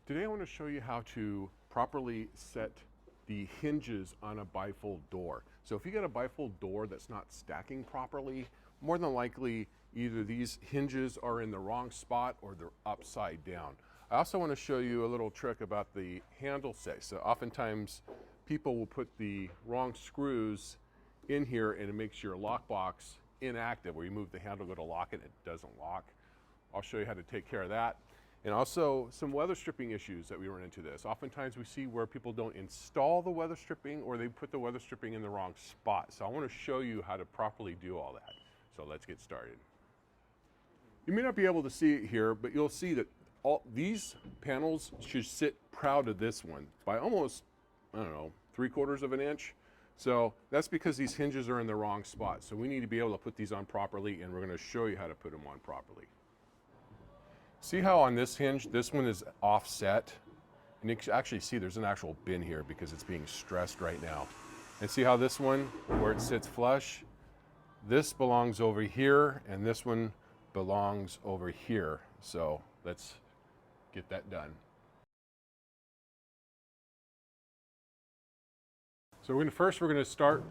Today I want to show you how to properly set the hinges on a bifold door. So if you get a bifold door that's not stacking properly, more than likely either these hinges are in the wrong spot or they're upside down. I also want to show you a little trick about the handle set. So oftentimes people will put the wrong screws in here and it makes your lockbox inactive, where you move the handle, go to lock it, it doesn't lock. I'll show you how to take care of that. And also some weather stripping issues that we run into this. Oftentimes we see where people don't install the weather stripping or they put the weather stripping in the wrong spot. So I want to show you how to properly do all that. So let's get started. You may not be able to see it here, but you'll see that all these panels should sit proud of this one by almost, I don't know, 3/4 of an inch. So that's because these hinges are in the wrong spot. So we need to be able to put these on properly, and we're going to show you how to put them on properly. See how on this hinge, this one is offset? And you can actually see there's an actual bin here because it's being stressed right now. And see how this one, where it sits flush, this belongs over here, and this one belongs over here. So let's get that done. So we're going to start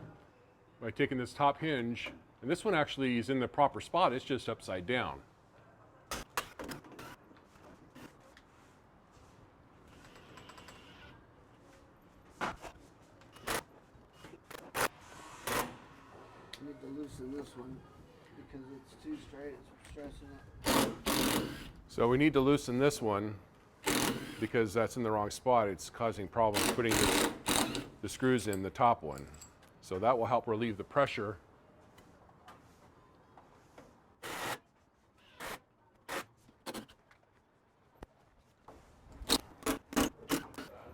by taking this top hinge, and this one actually is in the proper spot, it's just upside down. Need to loosen this one because it's too straight, it's stressing it. So we need to loosen this one because that's in the wrong spot. It's causing problems putting the screws in the top one. So that will help relieve the pressure.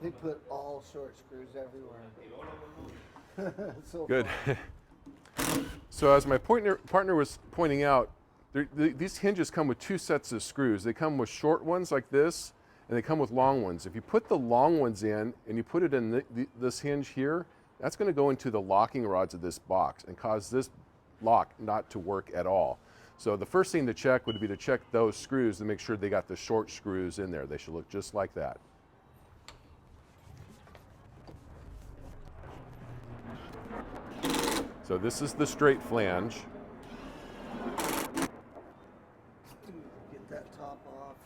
They put all short screws everywhere. So Good. So as my partner was pointing out, these hinges come with two sets of screws. They come with short ones like this, and they come with long ones. If you put the long ones in and you put it in this hinge here, that's going to go into the locking rods of this box and cause this lock not to work at all. So the first thing to check would be to check those screws to make sure they got the short screws in there. They should look just like that. So this is the straight flange. get that top off.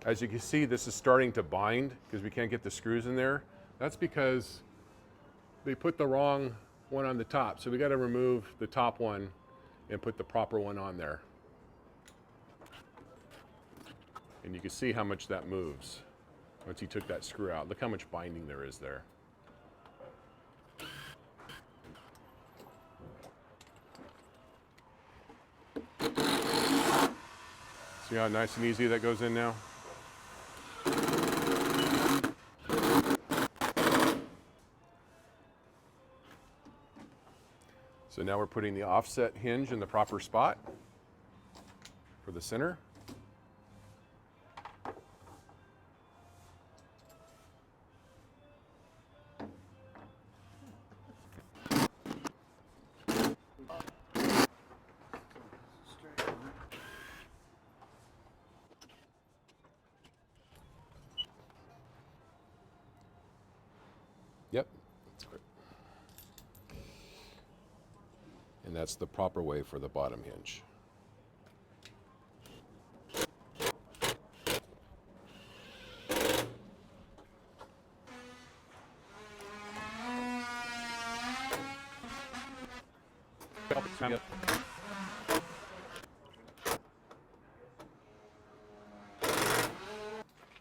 As you can see, this is starting to bind because we can't get the screws in there. That's because they put the wrong one on the top. So we got to remove the top one and put the proper one on there. And you can see how much that moves once you took that screw out. Look how much binding there is there. See how nice and easy that goes in now? So now we're putting the offset hinge in the proper spot for the center. Yep. And that's the proper way for the bottom hinge.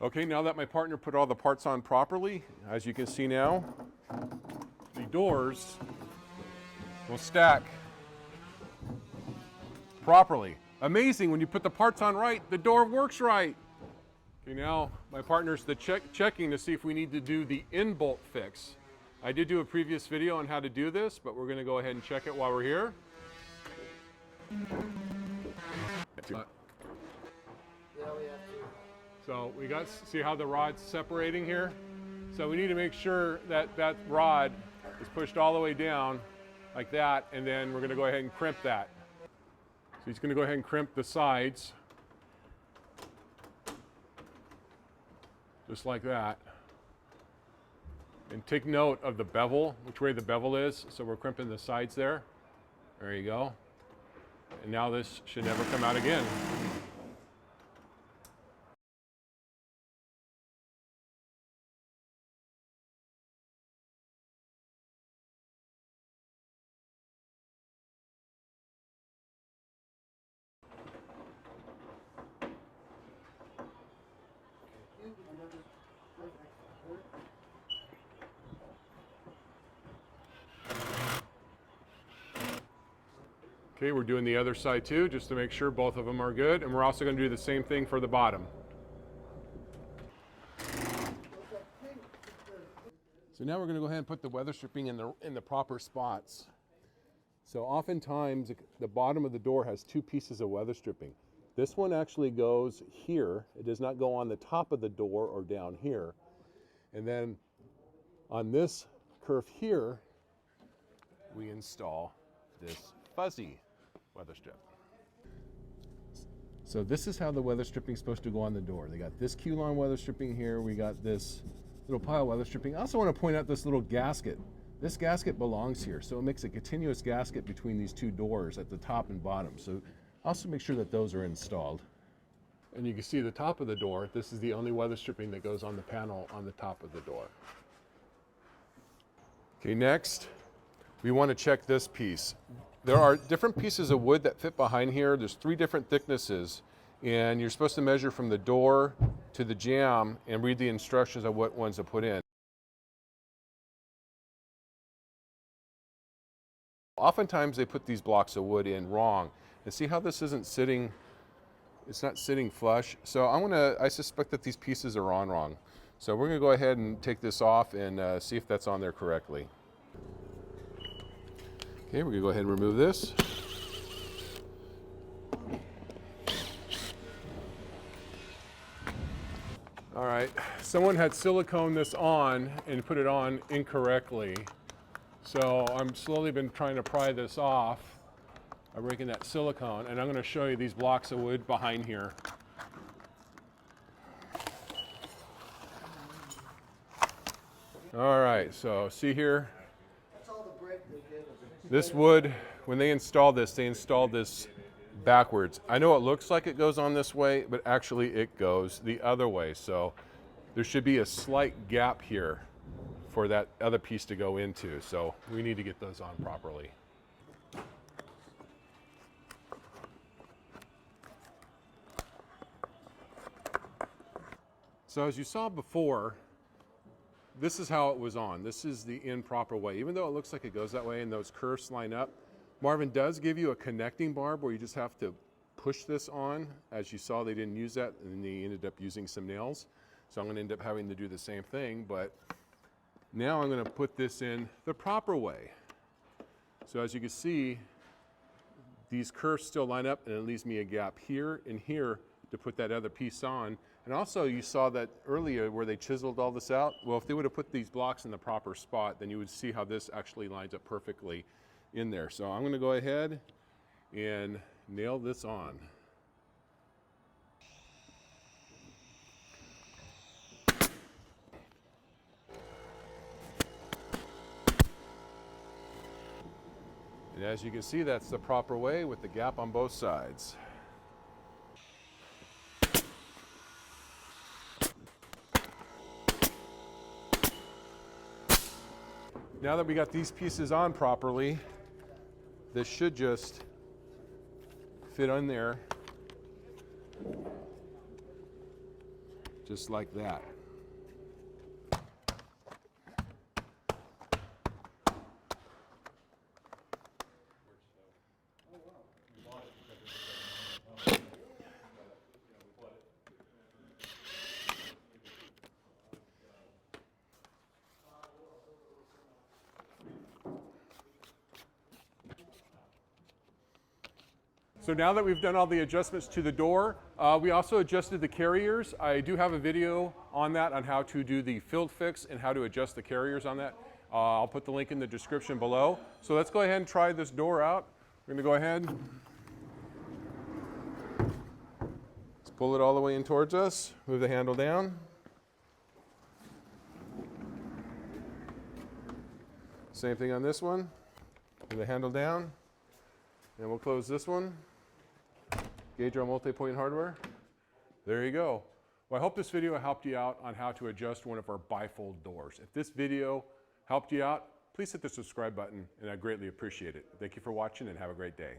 Okay, now that my partner put all the parts on properly, as you can see now, the doors will stack properly. Amazing, when you put the parts on right, the door works right. Okay, now my partner's checking to see if we need to do the end bolt fix. I did do a previous video on how to do this, but we're going to go ahead and check it while we're here. Yeah, we have to. So we got, see how the rod's separating here? So we need to make sure that that rod is pushed all the way down like that, and then we're going to go ahead and crimp that. So he's going to go ahead and crimp the sides. just like that. And take note of the bevel, which way the bevel is. So we're crimping the sides there. There you go. And now this should never come out again. Okay, we're doing the other side too, just to make sure both of them are good. And we're also going to do the same thing for the bottom. So now we're going to go ahead and put the weather stripping in the proper spots. So oftentimes the bottom of the door has two pieces of weather stripping. This one actually goes here. It does not go on the top of the door or down here. And then on this curve here, we install this fuzzy weather strip. So this is how the weather stripping is supposed to go on the door. They got this Q-line weather stripping here. We got this little pile weather stripping. I also want to point out this little gasket. This gasket belongs here, so it makes a continuous gasket between these two doors at the top and bottom. So also make sure that those are installed. And you can see the top of the door. This is the only weather stripping that goes on the panel on the top of the door. Okay, next, we want to check this piece. There are different pieces of wood that fit behind here. There's 3 different thicknesses, and you're supposed to measure from the door to the jamb and read the instructions of what ones to put in. Oftentimes they put these blocks of wood in wrong. And see how this isn't sitting, it's not sitting flush. So I suspect that these pieces are on wrong. So we're gonna go ahead and take this off and see if that's on there correctly. Okay, we're gonna go ahead and remove this. All right, someone had silicone this on and put it on incorrectly. So I'm slowly been trying to pry this off by breaking that silicone, and I'm gonna show you these blocks of wood behind here. All right, so see here, this wood, when they installed this backwards. I know it looks like it goes on this way, but actually it goes the other way. So there should be a slight gap here for that other piece to go into. So we need to get those on properly. So as you saw before, this is how it was on. This is the improper way. Even though it looks like it goes that way and those curves line up, Marvin does give you a connecting barb where you just have to push this on. As you saw, they didn't use that, and they ended up using some nails. So I'm going to end up having to do the same thing, but now I'm going to put this in the proper way. So as you can see, these curves still line up, and it leaves me a gap here and here to put that other piece on. And also you saw that earlier where they chiseled all this out. Well, if they would have put these blocks in the proper spot, then you would see how this actually lines up perfectly in there. So I'm going to go ahead and nail this on. And as you can see, that's the proper way with the gap on both sides. Now that we got these pieces on properly, this should just fit on there, just like that. So now that we've done all the adjustments to the door, we also adjusted the carriers. I do have a video on that, on how to do the field fix and how to adjust the carriers on that. I'll put the link in the description below. So let's go ahead and try this door out. We're gonna go ahead. Let's pull it all the way in towards us, move the handle down. Same thing on this one. Put the handle down. And we'll close this one. Gauge our multi-point hardware. There you go. Well, I hope this video helped you out on how to adjust one of our bifold doors. If this video helped you out, please hit the subscribe button, and I greatly appreciate it. Thank you for watching, and have a great day.